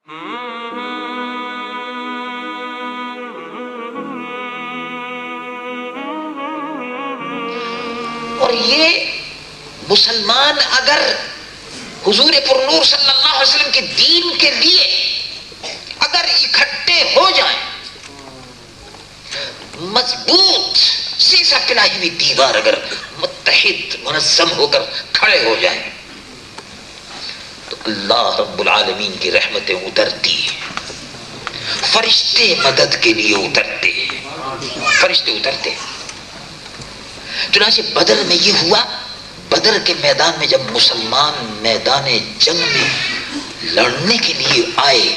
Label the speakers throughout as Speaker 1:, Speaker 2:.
Speaker 1: اور یہ مسلمان اگر حضور پر نور صلی اللہ علیہ وسلم کے دین کے لیے اگر اکٹھے ہو جائیں، مضبوط سیسا پلائی ہوئی دیوار اگر متحد منظم ہو کر کھڑے ہو جائیں تو اللہ رب العالمین کی رحمتیں اترتی ہیں، فرشتے مدد کے لیے اترتے ہیں، فرشتے اترتے ہیں۔ چنانچہ بدر میں یہ ہوا، بدر کے میدان میں جب مسلمان میدان جنگ میں لڑنے کے لیے آئے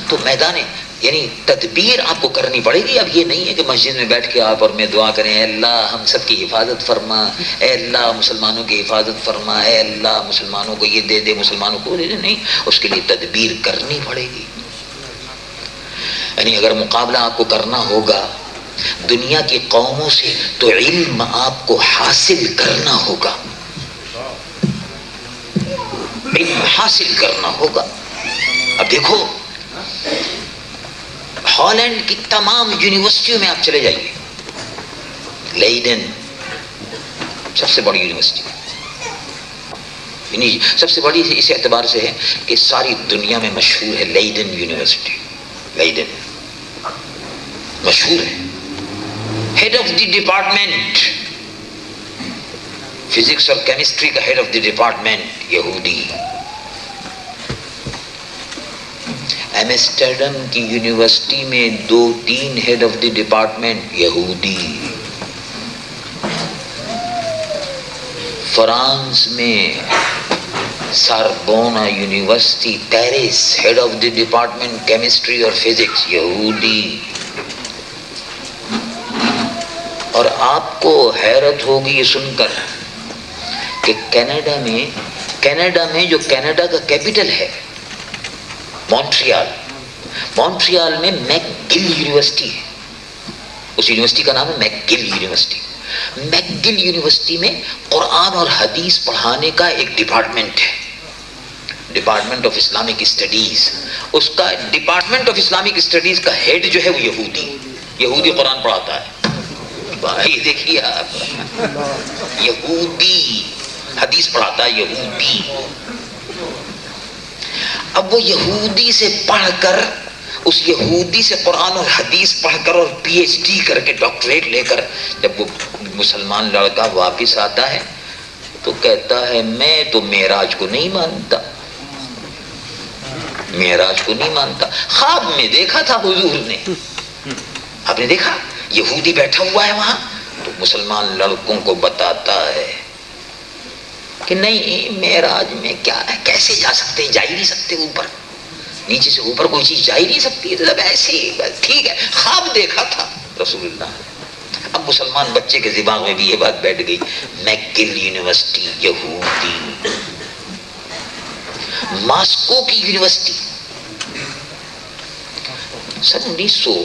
Speaker 1: تو میدان یعنی تدبیر آپ کو کرنی پڑے گی۔ اب یہ نہیں ہے کہ مسجد میں بیٹھ کے آپ اور میں دعا کریں اے اللہ ہم سب کی حفاظت فرما، اے اللہ مسلمانوں کی حفاظت فرما، اے اللہ مسلمانوں کو یہ دے دے، مسلمانوں کو دے دے، نہیں، اس کے لیے تدبیر کرنی پڑے گی۔ یعنی اگر مقابلہ آپ کو کرنا ہوگا دنیا کی قوموں سے تو علم آپ کو حاصل کرنا ہوگا، علم حاصل کرنا ہوگا۔ اب دیکھو ہالینڈ کی تمام یونیورسٹیوں میں آپ چلے جائیے، لیڈن سب سے بڑی یونیورسٹی، یعنی سب سے بڑی اس اعتبار سے ہے کہ ساری دنیا میں مشہور ہے، لیڈن یونیورسٹی، لیڈن مشہور ہے۔ Head of the department physics اور کیمسٹری کا ہیڈ آف دی ڈپارٹمنٹ یہودی۔ ایمسٹرڈم کی یونیورسٹی میں 2-3 ہیڈ آف دی ڈپارٹمنٹ یہودی۔ فرانس میں Sorbonne university Paris head of the department chemistry اور فزکس یہودی۔ اور آپ کو حیرت ہوگی یہ سن کر کہ کینیڈا میں جو کینیڈا کا کیپٹل ہے مونٹریال میں میک گل یونیورسٹی ہے، اس یونیورسٹی کا نام ہے میک گل یونیورسٹی۔ میک گل یونیورسٹی میں قرآن اور حدیث پڑھانے کا ایک ڈپارٹمنٹ ہے، ڈپارٹمنٹ آف اسلامک اسٹڈیز۔ اس کا ڈپارٹمنٹ آف اسلامک اسٹڈیز کا ہیڈ جو ہے وہ یہودی قرآن پڑھاتا ہے۔ بھائی دیکھیے آپ، یہودی حدیث پڑھاتا ہے، یہودی۔ اب وہ یہودی سے پڑھ کر، اس یہودی سے قرآن اور حدیث پڑھ کر اور پی ایچ ڈی کر کے ڈاکٹریٹ لے کر جب وہ مسلمان لڑکا واپس آتا ہے تو کہتا ہے میں تو معراج کو نہیں مانتا، معراج کو نہیں مانتا، خواب میں دیکھا تھا حضور نے۔ آپ نے دیکھا یہودی بیٹھا ہوا ہے وہاں تو مسلمان لڑکوں کو بتاتا ہے کہ نہیں معراج میں کیا ہے، کیسے جا سکتے ہیں، جا ہی نہیں سکتے، اوپر نیچے سے اوپر کوئی چیز جا ہی نہیں سکتی، مطلب ایسے ہی ٹھیک ہے، خواب دیکھا تھا رسول اللہ۔ اب مسلمان بچے کے دماغ میں بھی یہ بات بیٹھ گئی، میکگل یونیورسٹی یہودی۔ ماسکو کی یونیورسٹی سن 1900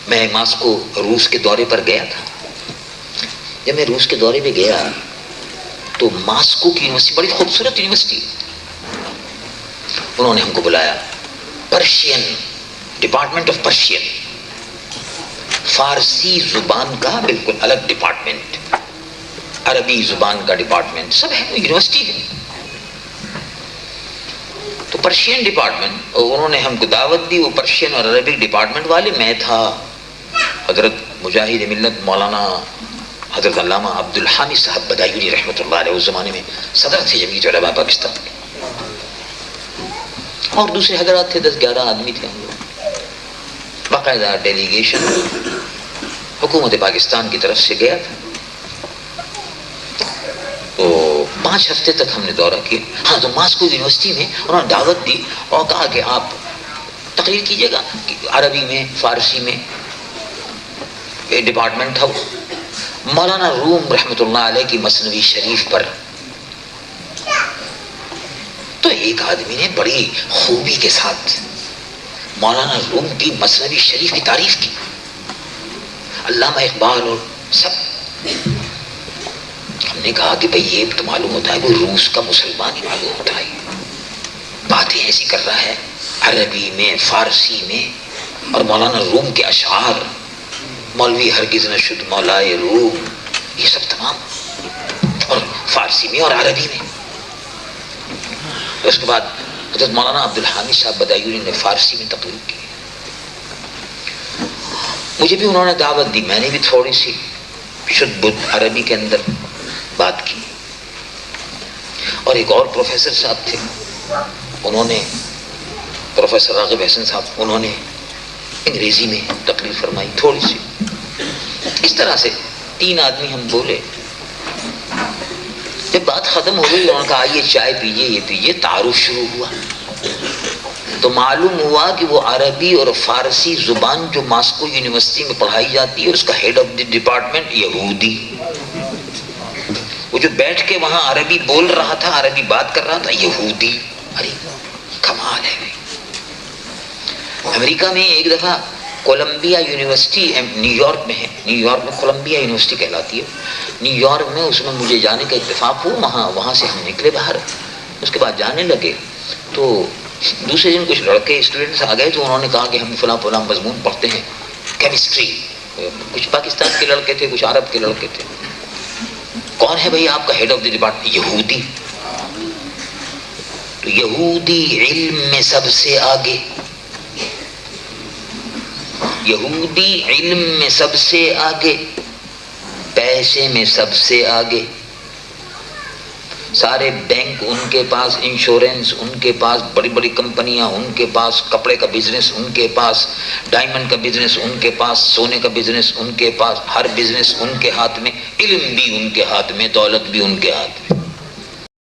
Speaker 1: میں ماسکو روس کے دورے پر گیا تھا۔ جب میں روس کے دورے پہ گیا تو ماسکو کی یونیورسٹی بڑی خوبصورت یونیورسٹی، انہوں نے ہم کو بلایا، پرشین ڈپارٹمنٹ آف پرشین، فارسی زبان کا بالکل الگ ڈپارٹمنٹ، عربی زبان کا ڈپارٹمنٹ، سب ہے، یونیورسٹی ہے۔ تو پرشین ڈپارٹمنٹ انہوں نے ہم کو دعوت دی، وہ پرشین اور عربی ڈپارٹمنٹ والے، میں تھا حضرت مجاہد ملت مولانا حضرت علامہ عبدالحامد صاحب بدایونی رحمۃ اللہ علیہ، اس زمانے میں صدر تھے جمعیت علماء پاکستان کے، اور دوسرے حضرات تھے، 10-11 آدمی تھے ہم لوگ۔ باقاعدہ ڈیلیگیشن حکومت پاکستان کی طرف سے گیا تھا، تو 5 ہفتے تک ہم نے دورہ کیا۔ ہاں تو ماسکو یونیورسٹی میں انہوں نے دعوت دی اور کہا کہ آپ تقریر کیجیے گا، عربی میں فارسی میں، یہ ڈپارٹمنٹ تھا۔ مولانا روم رحمۃ اللہ علیہ کی مثنوی شریف پر تو ایک آدمی نے بڑی خوبی کے ساتھ مولانا روم کی مثنوی شریف کی تعریف کی، علامہ اقبال اور سب۔ ہم نے کہا کہ بھئی یہ تو معلوم ہوتا ہے کوئی روس کا مسلمان ہی معلوم ہوتا ہے، ایسی کر رہا ہے عربی میں، فارسی میں، اور مولانا روم کے اشعار، مولوی ہرگز نہ شد مولائے روم، یہ سب تمام، اور فارسی میں اور عربی میں۔ اس کے بعد حضرت مولانا عبدالحامد صاحب بدایونی نے فارسی میں تقریر کی، مجھے بھی انہوں نے دعوت دی، میں نے بھی تھوڑی سی شد بدھ عربی کے اندر بات کی۔ اور ایک اور پروفیسر صاحب تھے، انہوں نے، پروفیسر راغب حسن صاحب، انہوں نے انگریزی میں تقریر فرمائی تھوڑی سی۔ اس طرح سے 3 آدمی ہم بولے۔ جب بات ختم ہو گئی، انہوں نے کہا آئیے چائے پیجیے، یہ پیجیے، تعارف شروع ہوا تو معلوم ہوا کہ وہ عربی اور فارسی زبان جو ماسکو یونیورسٹی میں پڑھائی جاتی ہے، اس کا ہیڈ آف دی ڈپارٹمنٹ یہودی، وہ جو بیٹھ کے وہاں عربی بول رہا تھا، عربی بات کر رہا تھا، یہودی۔ ارے کمال ہے۔ امریکہ میں ایک دفعہ کولمبیا یونیورسٹی نیو یارک میں ہے، نیو یارک میں کولمبیا یونیورسٹی کہلاتی ہے، نیو یارک میں، اس میں مجھے جانے کا اتفاق ہوا، وہاں سے ہم نکلے باہر، اس کے بعد جانے لگے تو دوسرے دن کچھ لڑکے اسٹوڈنٹس آ گئے، تو انہوں نے کہا کہ ہم فلاں فلاں مضمون پڑھتے ہیں، کیمسٹری، کچھ پاکستان کے لڑکے تھے، کچھ عرب کے لڑکے تھے۔ کون ہے بھائی آپ کا ہیڈ آف دی ڈپارٹمنٹ؟ یہودی۔ تو یہودی علم میں سب سے آگے، یہودی علم میں سب سے آگے، پیسے میں سب سے آگے، سارے بینک ان کے پاس، انشورنس ان کے پاس، بڑی بڑی کمپنیاں ان کے پاس، کپڑے کا بزنس ان کے پاس، ڈائمنڈ کا بزنس ان کے پاس، سونے کا بزنس ان کے پاس، ہر بزنس ان کے ہاتھ میں، علم بھی ان کے ہاتھ میں، دولت بھی ان کے ہاتھ میں۔